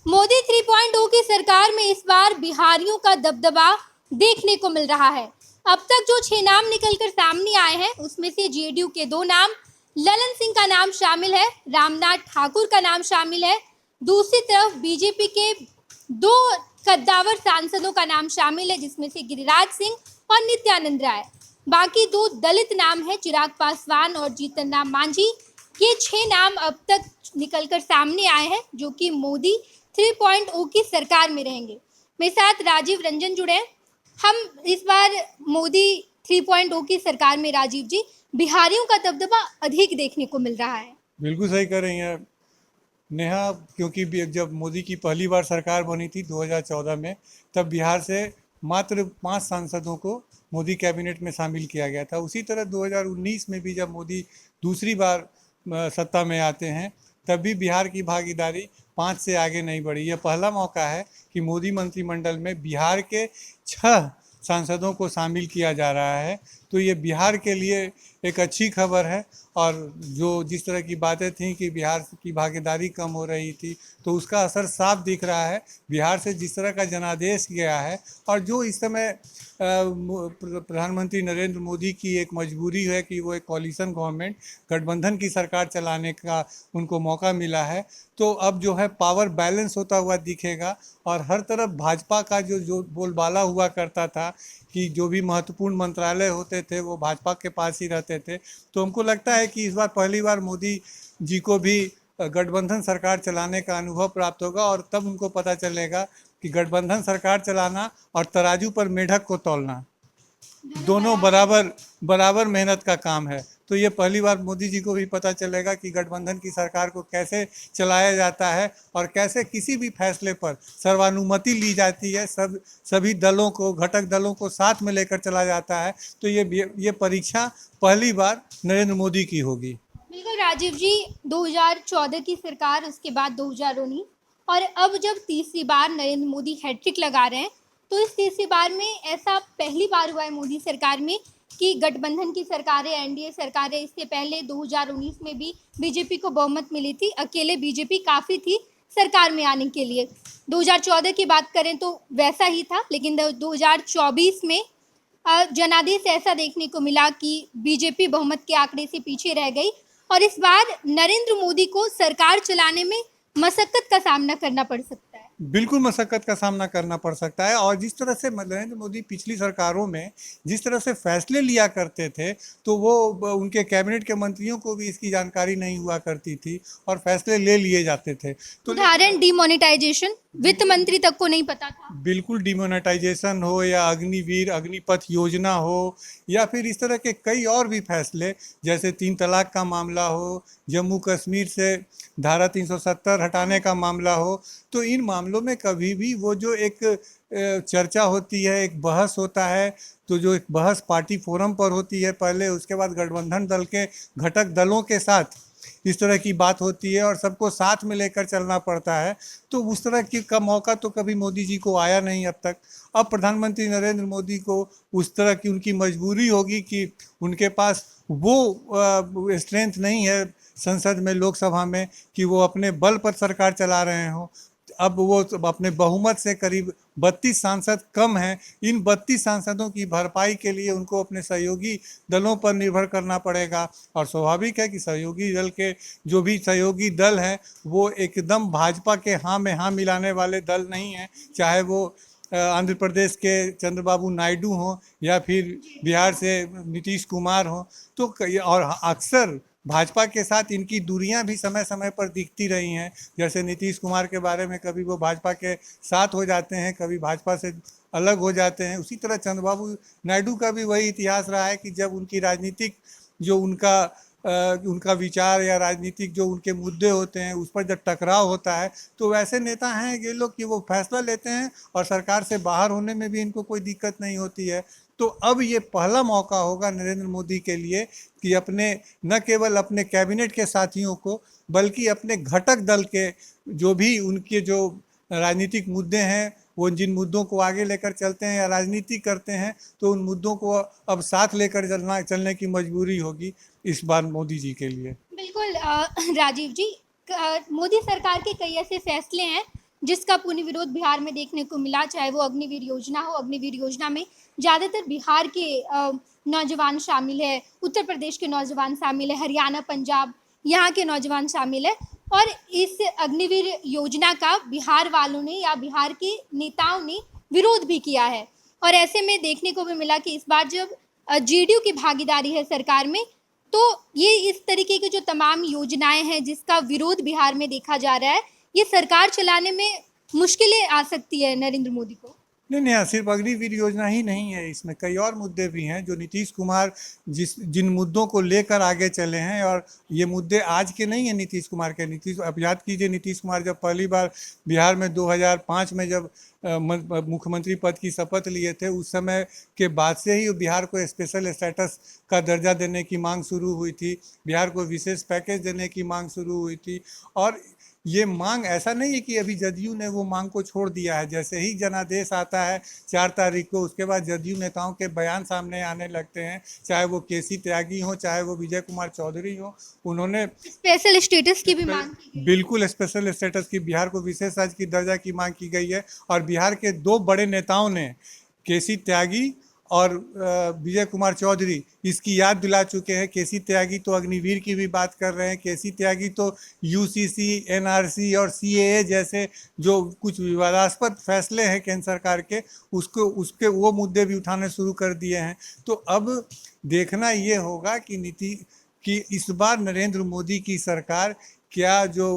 मोदी 3.0 की सरकार में इस बार बिहारियों का दबदबा देखने को मिल रहा है। अब तक जो 6 नाम निकलकर सामने आए हैं उसमें से जेडीयू के 2 नाम, ललन सिंह का नाम शामिल है, रामनाथ ठाकुर का नाम शामिल है। दूसरी तरफ बीजेपी के 2 कद्दावर सांसदों का नाम शामिल है, जिसमें से गिरिराज सिंह और नित्यानंद राय। बाकी 2 दलित नाम है, चिराग पासवान और जीतन राम मांझी। ये 6 नाम अब तक निकलकर सामने आए हैं जो कि मोदी 3.0 की सरकार में रहेंगे। मेरे साथ राजीव रंजन जुड़े हैं। हम इस बार मोदी 3.0 की सरकार में, राजीव जी, बिहारियों का दबदबा अधिक देखने को मिल रहा है। बिल्कुल सही कर रही हैं नेहा, क्योंकि जब मोदी की पहली बार सरकार बनी थी 2014 में, तब बिहार से मात्र 5 सांसदों को मोदी कैबिनेट में शामिल किया गया था। उसी तरह 2019 में भी जब मोदी दूसरी बार सत्ता में आते हैं, तब भी बिहार की भागीदारी 5 से आगे नहीं बढ़ी। यह पहला मौका है कि मोदी मंत्रिमंडल में बिहार के 6 सांसदों को शामिल किया जा रहा है। तो ये बिहार के लिए एक अच्छी खबर है। और जो जिस तरह की बातें थीं कि बिहार की भागीदारी कम हो रही थी, तो उसका असर साफ दिख रहा है। बिहार से जिस तरह का जनादेश गया है, और जो इस समय प्रधानमंत्री नरेंद्र मोदी की एक मजबूरी है कि वो एक कॉलिशन गवर्नमेंट, गठबंधन की सरकार चलाने का उनको मौका मिला है। तो अब जो है पावर बैलेंस होता हुआ दिखेगा, और हर तरफ भाजपा का जो बोलबाला हुआ करता था कि जो भी महत्वपूर्ण मंत्रालय होते थे वो भाजपा के पास ही रहते थे। तो हमको लगता है कि इस बार पहली बार मोदी जी को भी गठबंधन सरकार चलाने का अनुभव प्राप्त होगा, और तब उनको पता चलेगा कि गठबंधन सरकार चलाना और तराजू पर मेढक को तौलना दोनों बराबर बराबर मेहनत का काम है। तो ये पहली बार मोदी जी को भी पता चलेगा कि गठबंधन की सरकार को कैसे चलाया जाता है, और कैसे किसी भी फैसले पर सर्वानुमति ली जाती है, सभी दलों को, घटक दलों को साथ में लेकर चला जाता है। तो ये परीक्षा पहली बार नरेंद्र मोदी की होगी। बिल्कुल राजीव जी, 2014 की सरकार, उसके बाद 2019, और अब जब तीसरी बार नरेंद्र मोदी हैट्रिक लगा रहे हैं, तो इस तीसरी बार में ऐसा पहली बार हुआ है मोदी सरकार में कि गठबंधन की सरकारें, एनडीए सरकारें, इससे पहले 2019 में भी बीजेपी को बहुमत मिली थी, अकेले बीजेपी काफ़ी थी सरकार में आने के लिए। 2014 की बात करें तो वैसा ही था, लेकिन 2024 में जनादेश ऐसा देखने को मिला कि बीजेपी बहुमत के आंकड़े से पीछे रह गई, और इस बार नरेंद्र मोदी को सरकार चलाने में मशक्कत का सामना करना पड़ सकता है। बिल्कुल मशक्कत का सामना करना पड़ सकता है। और जिस तरह से नरेंद्र मोदी पिछली सरकारों में जिस तरह से फैसले लिया करते थे, तो वो उनके कैबिनेट के मंत्रियों को भी इसकी जानकारी नहीं हुआ करती थी, और फैसले ले लिए जाते थे। तो उदाहरण डिमोनेटाइजेशन, वित्त मंत्री तक को नहीं पता था। बिल्कुल, डिमोनेटाइजेशन हो, या अग्निवीर अग्निपथ योजना हो, या फिर इस तरह के कई और भी फैसले, जैसे 3 तलाक का मामला हो, जम्मू कश्मीर से धारा 370 हटाने का मामला हो, तो इन मामलों में कभी भी वो जो एक चर्चा होती है, एक बहस होता है, तो जो एक बहस पार्टी फोरम पर होती है पहले, उसके बाद गठबंधन दल के घटक दलों के साथ इस तरह की बात होती है, और सबको साथ में लेकर चलना पड़ता है। तो उस तरह की का मौका तो कभी मोदी जी को आया नहीं अब तक। अब प्रधानमंत्री नरेंद्र मोदी को उस तरह की उनकी मजबूरी होगी कि उनके पास वो स्ट्रेंथ नहीं है संसद में, लोकसभा में, कि वो अपने बल पर सरकार चला रहे हों। अब वो अपने बहुमत से करीब 32 सांसद कम हैं। इन 32 सांसदों की भरपाई के लिए उनको अपने सहयोगी दलों पर निर्भर करना पड़ेगा, और स्वाभाविक है कि सहयोगी दल के जो भी सहयोगी दल हैं, वो एकदम भाजपा के हाँ में हाँ मिलाने वाले दल नहीं हैं। चाहे वो आंध्र प्रदेश के चंद्रबाबू नायडू हों, या फिर बिहार से नीतीश कुमार हों। तो और अक्सर भाजपा के साथ इनकी दूरियां भी समय समय पर दिखती रही हैं। जैसे नीतीश कुमार के बारे में, कभी वो भाजपा के साथ हो जाते हैं, कभी भाजपा से अलग हो जाते हैं। उसी तरह चंद्रबाबू नायडू का भी वही इतिहास रहा है कि जब उनकी राजनीतिक जो उनका विचार, या राजनीतिक जो उनके मुद्दे होते हैं, उस पर जब टकराव होता है, तो वैसे नेता हैं ये लोग कि वो फैसला लेते हैं, और सरकार से बाहर होने में भी इनको कोई दिक्कत नहीं होती है। तो अब ये पहला मौका होगा नरेंद्र मोदी के लिए कि अपने, न केवल अपने कैबिनेट के साथियों को, बल्कि अपने घटक दल के जो भी उनके जो राजनीतिक मुद्दे हैं, वो जिन मुद्दों को आगे लेकर चलते हैं या राजनीति करते हैं, तो उन मुद्दों को अब साथ लेकर चलने की मजबूरी होगी इस बार मोदी जी के लिए। बिल्कुल राजीव जी, मोदी सरकार के कई ऐसे फैसले हैं जिसका पूर्ण विरोध बिहार में देखने को मिला, चाहे वो अग्निवीर योजना हो। अग्निवीर योजना में ज़्यादातर बिहार के नौजवान शामिल है, उत्तर प्रदेश के नौजवान शामिल है, हरियाणा, पंजाब यहाँ के नौजवान शामिल है। और इस अग्निवीर योजना का बिहार वालों ने या बिहार के नेताओं ने विरोध भी किया है। और ऐसे में देखने को भी मिला कि इस बार जब जेडीयू की भागीदारी है सरकार में, तो ये इस तरीके की जो तमाम योजनाएं हैं जिसका विरोध बिहार में देखा जा रहा है, ये सरकार चलाने में मुश्किलें आ सकती है नरेंद्र मोदी को। नहीं, सिर्फ अग्निवीर योजना ही नहीं है, इसमें कई और मुद्दे भी हैं जो नीतीश कुमार जिन मुद्दों को लेकर आगे चले हैं। और ये मुद्दे आज के नहीं है नीतीश कुमार के। अब याद कीजिए, नीतीश कुमार जब पहली बार बिहार में 2005 में जब मुख्यमंत्री पद की शपथ लिए थे, उस समय के बाद से ही बिहार को स्पेशल स्टेटस का दर्जा देने की मांग शुरू हुई थी, बिहार को विशेष पैकेज देने की मांग शुरू हुई थी। और ये मांग ऐसा नहीं है कि अभी जदयू ने वो मांग को छोड़ दिया है। जैसे ही जनादेश आता है 4 तारीख को, उसके बाद जदयू नेताओं के बयान सामने आने लगते हैं, चाहे वो केसी त्यागी हो, चाहे वो विजय कुमार चौधरी हो। उन्होंने स्पेशल स्टेटस की भी मांग की गई। बिल्कुल स्पेशल स्टेटस की, बिहार को विशेष राज्य की दर्जा की मांग की गई है। और बिहार के 2 बड़े नेताओं ने, केसी त्यागी और विजय कुमार चौधरी, इसकी याद दिला चुके हैं। केसी त्यागी तो अग्निवीर की भी बात कर रहे हैं। केसी त्यागी तो यूसीसी, एनआरसी और सीएए जैसे जो कुछ विवादास्पद फैसले हैं केंद्र सरकार के, उसके वो मुद्दे भी उठाने शुरू कर दिए हैं। तो अब देखना ये होगा कि इस बार नरेंद्र मोदी की सरकार क्या जो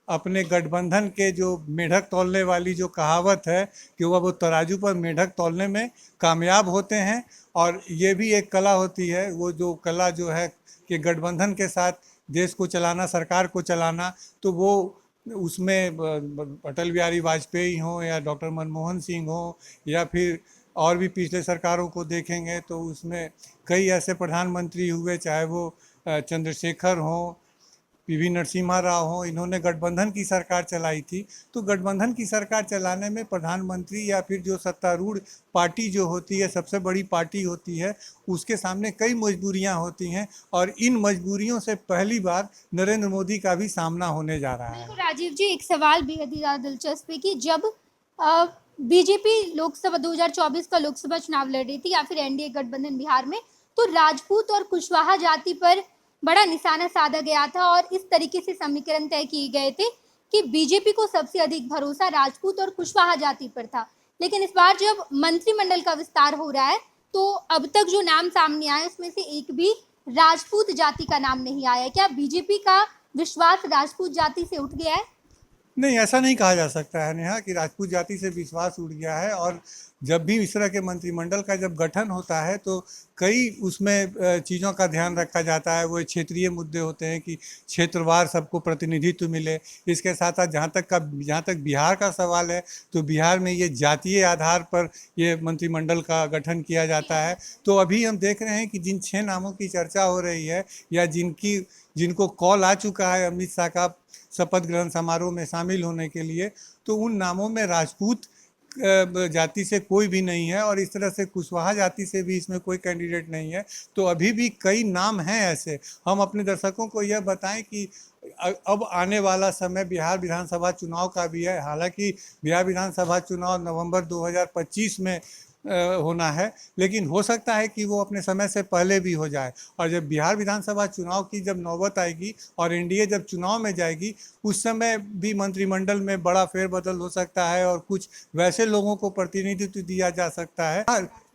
अपने गठबंधन के जो मेढक तौलने वाली जो कहावत है कि वो तराजू पर मेढक तौलने में कामयाब होते हैं। और ये भी एक कला होती है, वो जो कला जो है कि गठबंधन के साथ देश को चलाना, सरकार को चलाना, तो वो उसमें अटल बिहारी वाजपेयी हों या डॉक्टर मनमोहन सिंह हो या फिर और भी पिछले सरकारों को देखेंगे तो उसमें कई ऐसे प्रधानमंत्री हुए, चाहे वो चंद्रशेखर हों, पीवी नरसिम्हा राव हो, इन्होंने गठबंधन की सरकार चलाई थी। तो गठबंधन की सरकार चलाने में प्रधानमंत्री या फिर जो सत्तारूढ़ पार्टी जो होती है, सबसे बड़ी पार्टी होती है, उसके सामने कई मजबूरियां होती हैं। और इन मजबूरियों से पहली बार नरेंद्र मोदी का भी सामना होने जा रहा है। राजीव जी, एक सवाल बेहद ही ज़्यादा दिलचस्प है कि जब बीजेपी लोकसभा 2024 का लोकसभा चुनाव लड़ रही थी या फिर एनडीए गठबंधन बिहार में, तो राजपूत और कुशवाहा जाति पर बड़ा निशाना साधा गया था और इस तरीके से समीकरण तय किए गए थे कि बीजेपी को सबसे अधिक भरोसा राजपूत और कुशवाहा जाति पर था। लेकिन इस बार जब मंत्रिमंडल का विस्तार हो रहा है, तो अब तक जो नाम सामने आए उसमें से एक भी राजपूत जाति का नाम नहीं आया। क्या बीजेपी का विश्वास राजपूत जाति से उठ गया है? नहीं, ऐसा नहीं कहा जा सकता है नेहा कि राजपूत जाति से विश्वास उठ गया है। और जब भी इस तरह के मंत्रिमंडल का जब गठन होता है तो कई उसमें चीज़ों का ध्यान रखा जाता है। वो क्षेत्रीय मुद्दे होते हैं कि क्षेत्रवार सबको प्रतिनिधित्व मिले। इसके साथ साथ जहाँ तक बिहार का सवाल है, तो बिहार में ये जातीय आधार पर ये मंत्रिमंडल का गठन किया जाता है। तो अभी हम देख रहे हैं कि जिन 6 नामों की चर्चा हो रही है या जिनको कॉल आ चुका है अमित शाह का शपथ ग्रहण समारोह में शामिल होने के लिए, तो उन नामों में राजपूत जाति से कोई भी नहीं है और इस तरह से कुशवाहा जाति से भी इसमें कोई कैंडिडेट नहीं है। तो अभी भी कई नाम हैं ऐसे। हम अपने दर्शकों को यह बताएं कि अब आने वाला समय बिहार विधानसभा चुनाव का भी है। हालांकि बिहार विधानसभा चुनाव नवंबर 2025 में होना है, लेकिन हो सकता है कि वो अपने समय से पहले भी हो जाए। और जब बिहार विधानसभा चुनाव की जब नौबत आएगी और एनडीए जब चुनाव में जाएगी, उस समय भी मंत्रिमंडल में बड़ा फेरबदल हो सकता है और कुछ वैसे लोगों को प्रतिनिधित्व दिया जा सकता है।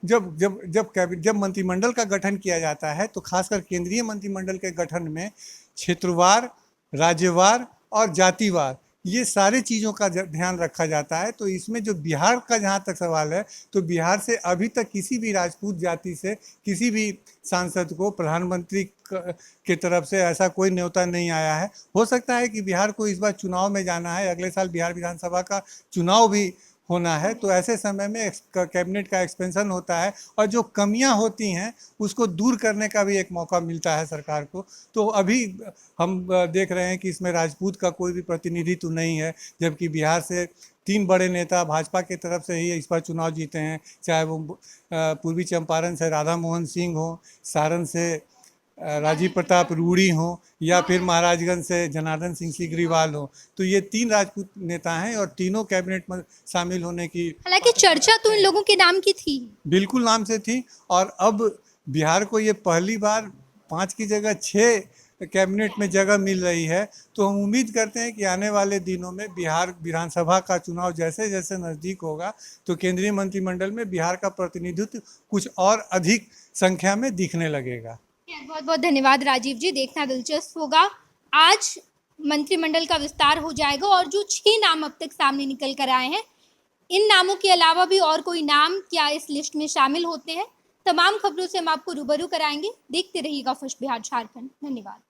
जब मंत्रिमंडल का गठन किया जाता है तो खासकर केंद्रीय मंत्रिमंडल के गठन में क्षेत्रवार, राज्यवार और जातिवार, ये सारे चीज़ों का जब ध्यान रखा जाता है। तो इसमें जो बिहार का जहाँ तक सवाल है, तो बिहार से अभी तक किसी भी राजपूत जाति से किसी भी सांसद को प्रधानमंत्री की तरफ से ऐसा कोई न्योता नहीं आया है। हो सकता है कि बिहार को इस बार चुनाव में जाना है, अगले साल बिहार विधानसभा का चुनाव भी होना है, तो ऐसे समय में कैबिनेट का एक्सपेंशन होता है और जो कमियां होती हैं उसको दूर करने का भी एक मौका मिलता है सरकार को। तो अभी हम देख रहे हैं कि इसमें राजपूत का कोई भी प्रतिनिधित्व नहीं है, जबकि बिहार से 3 बड़े नेता भाजपा की तरफ से ही इस बार चुनाव जीते हैं, चाहे वो पूर्वी चंपारण से राधा मोहन सिंह हो, सारण से राजीव प्रताप रूड़ी हों या फिर महाराजगंज से जनार्दन सिंह सीकरीवाल हो, तो ये 3 राजपूत नेता हैं और तीनों कैबिनेट में शामिल होने की हालांकि चर्चा तो इन लोगों के नाम की थी, बिल्कुल नाम से थी। और अब बिहार को ये पहली बार 5 की जगह 6 कैबिनेट में जगह मिल रही है, तो हम उम्मीद करते हैं कि आने वाले दिनों में बिहार विधानसभा का चुनाव जैसे जैसे नज़दीक होगा तो केंद्रीय मंत्रिमंडल में बिहार का प्रतिनिधित्व कुछ और अधिक संख्या में दिखने लगेगा। बहुत बहुत धन्यवाद राजीव जी। देखना दिलचस्प होगा, आज मंत्रिमंडल का विस्तार हो जाएगा और जो 6 नाम अब तक सामने निकल कर आए हैं, इन नामों के अलावा भी और कोई नाम क्या इस लिस्ट में शामिल होते हैं, तमाम खबरों से हम आपको रूबरू कराएंगे। देखते रहिएगा फर्स्ट बिहार झारखंड। धन्यवाद।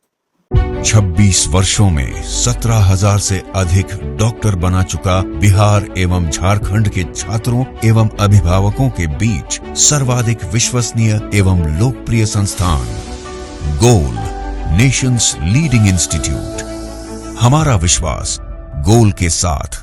26 वर्षों में 17,000 से अधिक डॉक्टर बना चुका बिहार एवं झारखंड के छात्रों एवं अभिभावकों के बीच सर्वाधिक विश्वसनीय एवं लोकप्रिय संस्थान गोल, नेशंस लीडिंग इंस्टीट्यूट। हमारा विश्वास गोल के साथ।